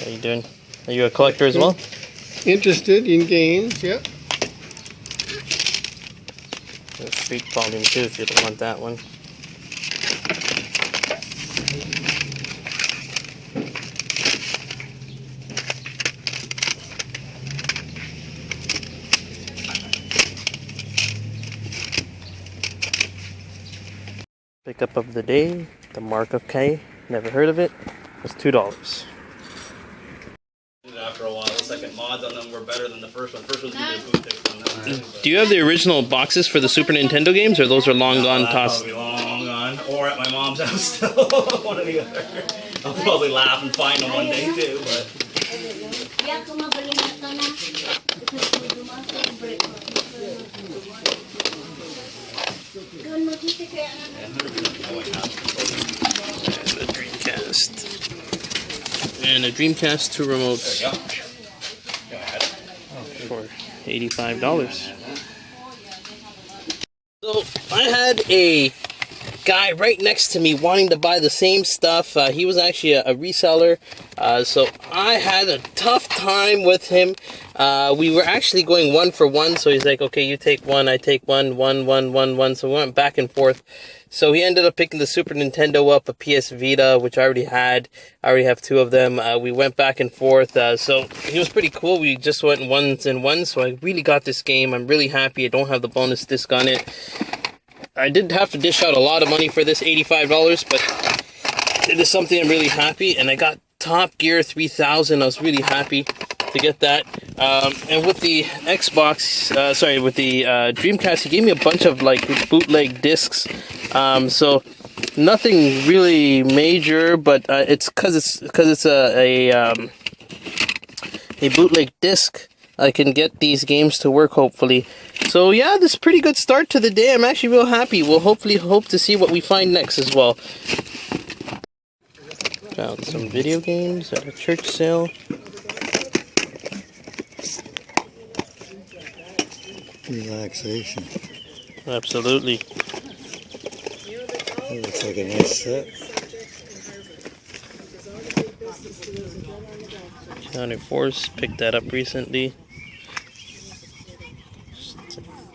How you doing? Are you a collector as well? Interested in games, yep. There's Street Volume 2 if you don't want that one. Pickup of the day, the Mark of K. Never heard of it. It's $2. After a while, the second mods on them were better than the first one. First was either boot fix on them. Do you have the original boxes for the Super Nintendo games, or those are long gone tossed? Probably long gone, or at my mom's house still. One or the other. I'll probably laugh and find them one day too, but. The Dreamcast. And a Dreamcast 2 remotes. There you go. Go ahead. For $85. So I had a guy right next to me wanting to buy the same stuff. He was actually a reseller, so I had a tough time with him. We were actually going 1 for 1, so he's like, okay, you take one, I take one, so we went back and forth. So he ended up picking the Super Nintendo up, a PS Vita, which I already had. I already have 2 of them. We went back and forth, so he was pretty cool. We just went 1s and 1s, so I really got this game. I'm really happy. I don't have the bonus disc on it. I did have to dish out a lot of money for this, $85, but it is something I'm really happy, and I got Top Gear 3000. I was really happy to get that. And with the Xbox, with the Dreamcast, he gave me a bunch of like bootleg discs. So nothing really major, but it's because it's a bootleg disc. I can get these games to work, hopefully. So yeah, this is a pretty good start to the day. I'm actually real happy. We'll hopefully hope to see what we find next as well. Found some video games at a church sale. Relaxation. Absolutely. That looks like a nice set. Counter Force, picked that up recently.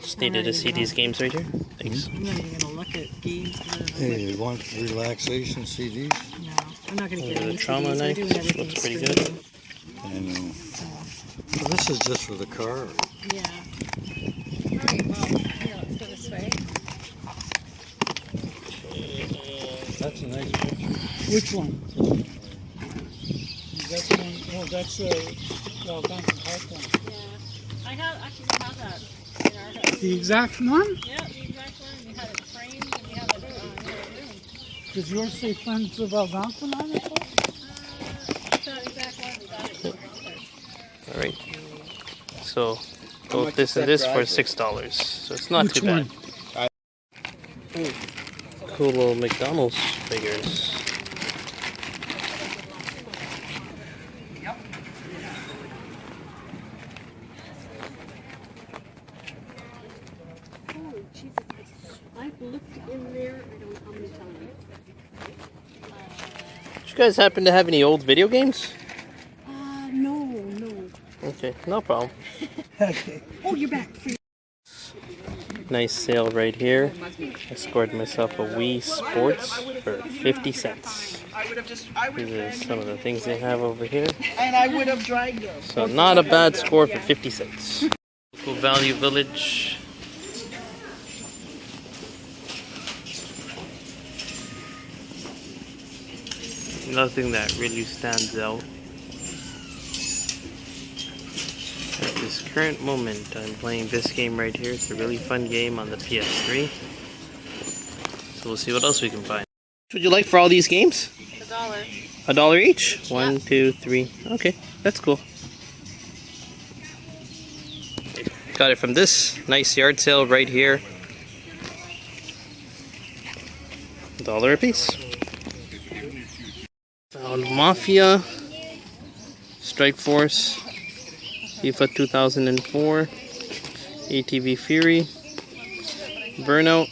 Just needed to see these games right here. Thanks. I'm not even gonna look at games. Hey, you want relaxation CDs? No, I'm not gonna get The any Trauma CDs. Knife We're doing everything looks pretty streaming. good. I know. Well, this is just for the car. Yeah. Alright, well, here, let's go this way. That's a nice picture. Which one? That's the one, oh, that's the Algonquin Park one. Yeah. I actually have that in our house. The exact one? Yeah, the exact one. We had it framed and we have it in our room. Does yours say Friends of Algonquin on it? It's not exact one. We got it in our house. Alright. So, both this and this for $6. So it's not Which too bad. one? Cool little McDonald's figures. I've looked in there. I don't know how many times. Did you guys happen to have any old video games? No. Okay, no problem. Oh, you're back. Nice sale right here. I scored myself a Wii Sports for 50 cents. These are some of the things they have over here. And I would have dragged them. So not a bad score for 50 cents. Local Value Village. Nothing that really stands out. At this current moment, I'm playing this game right here. It's a really fun game on the PS3. So we'll see what else we can find. What would you like for all these games? $1. $1 each? 1, 2, 3. Okay, that's cool. Got it from this nice yard sale right here. $1 a piece. Found Mafia, Strike Force, FIFA 2004, ATV Fury, Burnout,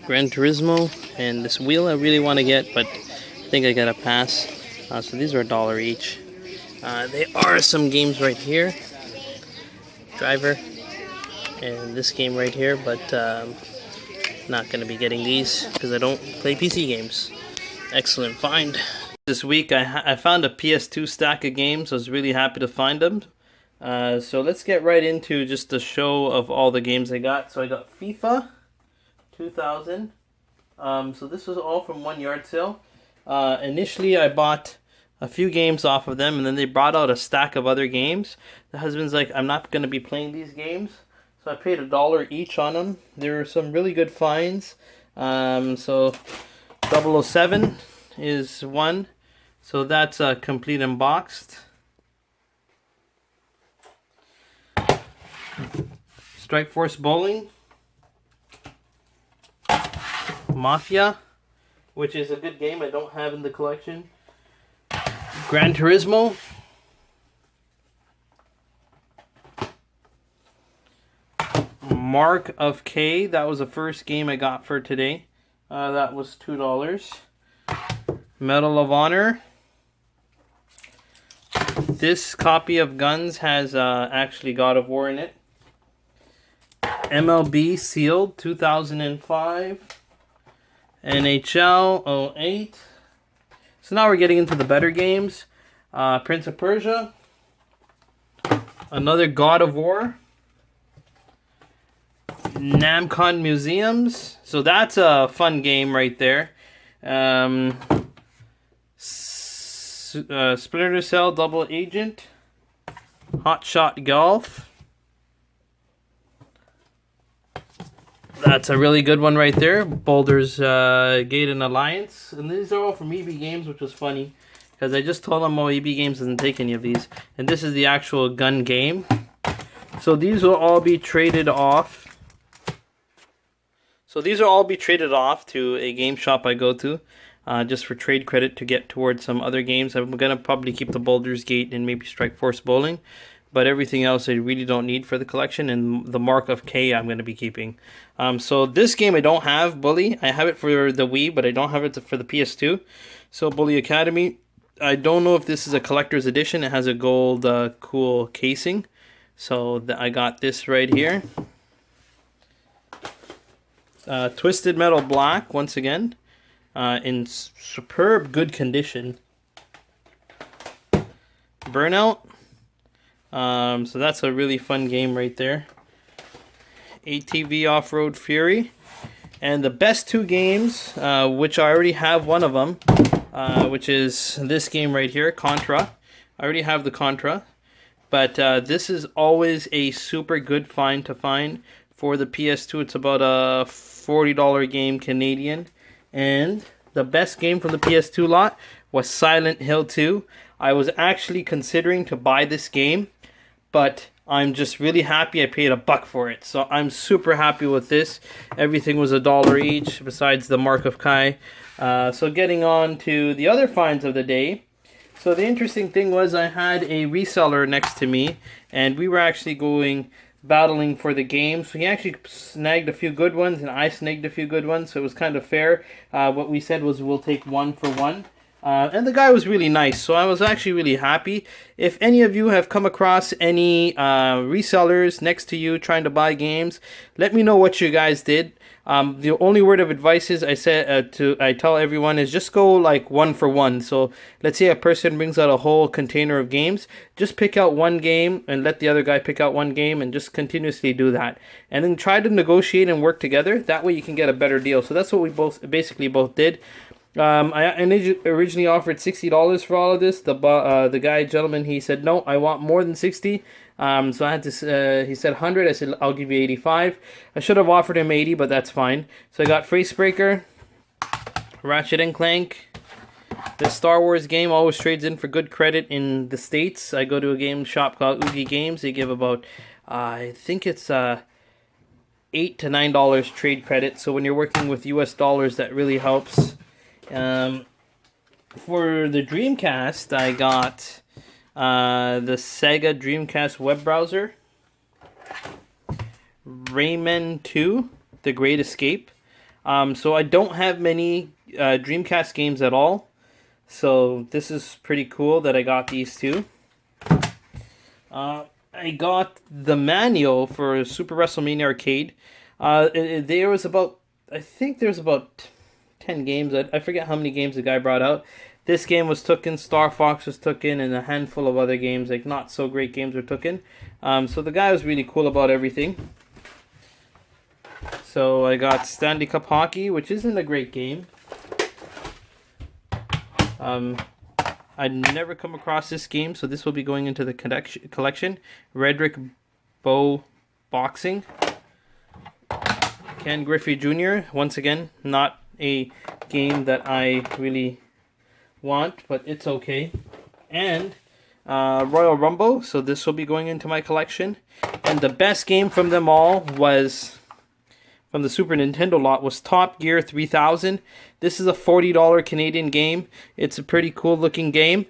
Gran Turismo, and this wheel I really want to get, but I think I gotta pass. So these are $1 each. There are some games right here. Driver. And this game right here, but not going to be getting these because I don't play PC games. Excellent find. This week I found a PS2 stack of games. I was really happy to find them. So let's get right into just the show of all the games I got. So I got FIFA 2000. So this was all from one yard sale. Initially I bought a few games off of them, and then they brought out a stack of other games. The husband's like, I'm not going to be playing these games. So I paid $1 each on them. There were some really good finds. So 007 is one. So that's complete and boxed. Strike Force Bowling. Mafia, which is a good game I don't have in the collection. Gran Turismo. Mark of K, that was the first game I got for today. That was $2. Medal of Honor. This copy of Guns has actually God of War in it. MLB Sealed 2005. NHL 08. So now we're getting into the better games. Prince of Persia. Another God of War. Namcon Museums. So that's a fun game right there. Splinter Cell Double Agent. Hot Shot Golf. That's a really good one right there. Baldur's Gate and Alliance. And these are all from EB Games, which was funny. Because I just told them, oh, EB Games doesn't take any of these. And this is the actual gun game. So these will all be traded off. So these will all be traded off to a game shop I go to. Just for trade credit to get towards some other games. I'm going to probably keep the Baldur's Gate and maybe Strike Force Bowling. But everything else I really don't need for the collection. And the Mark of K I'm going to be keeping. So this game I don't have, Bully. I have it for the Wii, but I don't have it for the PS2. So Bully Academy. I don't know if this is a collector's edition. It has a gold cool casing. So I got this right here. Twisted Metal Black, once again. In superb good condition. Burnout. So that's a really fun game right there. ATV Off-Road Fury. And the best two games, which I already have one of them, which is this game right here, Contra. I already have the Contra. But this is always a super good find to find for the PS2. It's about a $40 game Canadian. And the best game from the PS2 lot was Silent Hill 2. I was actually considering to buy this game, but I'm just really happy I paid $1 for it. So I'm super happy with this. Everything was $1 each besides the Mark of Kai. So getting on to the other finds of the day. So the interesting thing was I had a reseller next to me, and we were actually battling for the game. So he actually snagged a few good ones, and I snagged a few good ones, so it was kind of fair. What we said was we'll take one for one. And the guy was really nice, so I was actually really happy. If any of you have come across any resellers next to you trying to buy games, let me know what you guys did. The only word of advice is I tell everyone is just go like one for one. So let's say a person brings out a whole container of games, just pick out one game and let the other guy pick out one game, and just continuously do that. And then try to negotiate and work together. That way you can get a better deal. So that's what we basically both did. I originally offered $60 for all of this. The gentleman, he said, no, I want more than 60. So I had to, he said 100. I said, I'll give you 85. I should have offered him 80, but that's fine. So I got Facebreaker, Ratchet and Clank. The Star Wars game always trades in for good credit in the States. I go to a game shop called Oogie Games. They give about, I think it's $8 to $9 trade credit. So when you're working with US dollars, that really helps. For the Dreamcast, I got the Sega Dreamcast web browser, Rayman 2, The Great Escape. So I don't have many Dreamcast games at all. So this is pretty cool that I got these two. I got the manual for Super WrestleMania Arcade. There was about, I think there's about 10 games. I forget how many games the guy brought out. This game was taken, Star Fox was taken, and a handful of other games, like not so great games, were taken. So the guy was really cool about everything. So I got Stanley Cup Hockey, which isn't a great game. I'd never come across this game, so this will be going into the collection. Redrick Bow Boxing. Ken Griffey Jr. Once again, not a game that I really want, but it's okay. And Royal Rumble, so this will be going into my collection. And the best game from them all was, from the Super Nintendo lot, was Top Gear 3000. This is a $40 Canadian game. It's a pretty cool looking game.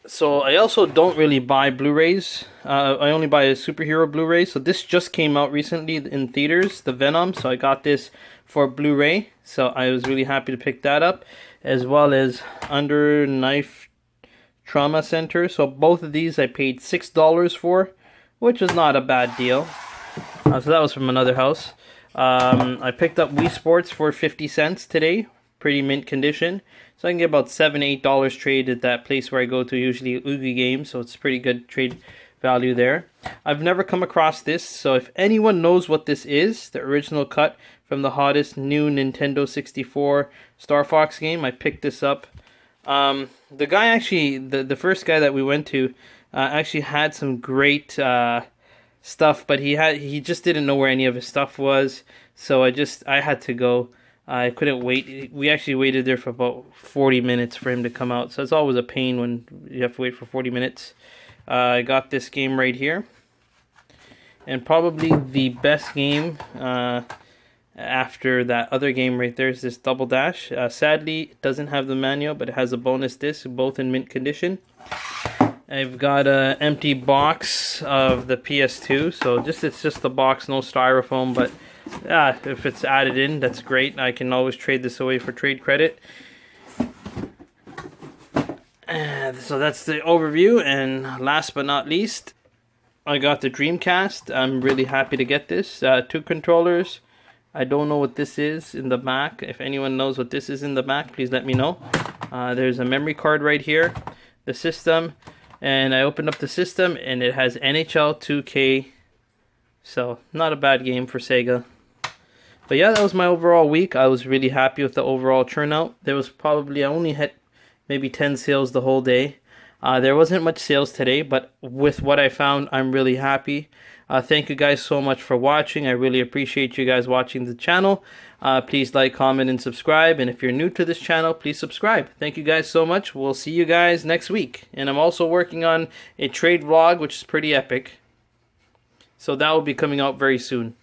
So I also don't really buy Blu-rays. I only buy a superhero Blu-ray. So this just came out recently in theaters, the Venom. So I got this for Blu-ray. So I was really happy to pick that up. As well as Under Knife Trauma Center. So both of these I paid $6 for, which is not a bad deal. So that was from another house. I picked up Wii Sports for 50 cents today. Pretty mint condition. So I can get about $7, $8 trade at that place where I go to, usually Oogie Games. So it's pretty good trade value there. I've never come across this. So if anyone knows what this is, the original cut from the hottest new Nintendo 64 Star Fox game, I picked this up. The guy actually, the first guy that we went to, actually had some great stuff, but he just didn't know where any of his stuff was, so I had to go. I couldn't wait. We actually waited there for about 40 minutes for him to come out, so it's always a pain when you have to wait for 40 minutes. I got this game right here, and probably the best game after that other game right there is this Double Dash. Sadly, it doesn't have the manual, but it has a bonus disc, both in mint condition. I've got an empty box of the PS2, so it's just the box, no styrofoam, but if it's added in, that's great. I can always trade this away for trade credit. And so that's the overview, and last but not least, I got the Dreamcast. I'm really happy to get this. 2 controllers. I don't know what this is in the back. If anyone knows what this is in the back, please let me know. There's a memory card right here. The system. And I opened up the system, and it has NHL 2K. So, not a bad game for Sega. But yeah, that was my overall week. I was really happy with the overall turnout. There was probably, I only had maybe 10 sales the whole day. There wasn't much sales today, but with what I found, I'm really happy. Thank you guys so much for watching. I really appreciate you guys watching the channel. Please like, comment, and subscribe. And if you're new to this channel, please subscribe. Thank you guys so much. We'll see you guys next week. And I'm also working on a trade vlog, which is pretty epic. So that will be coming out very soon.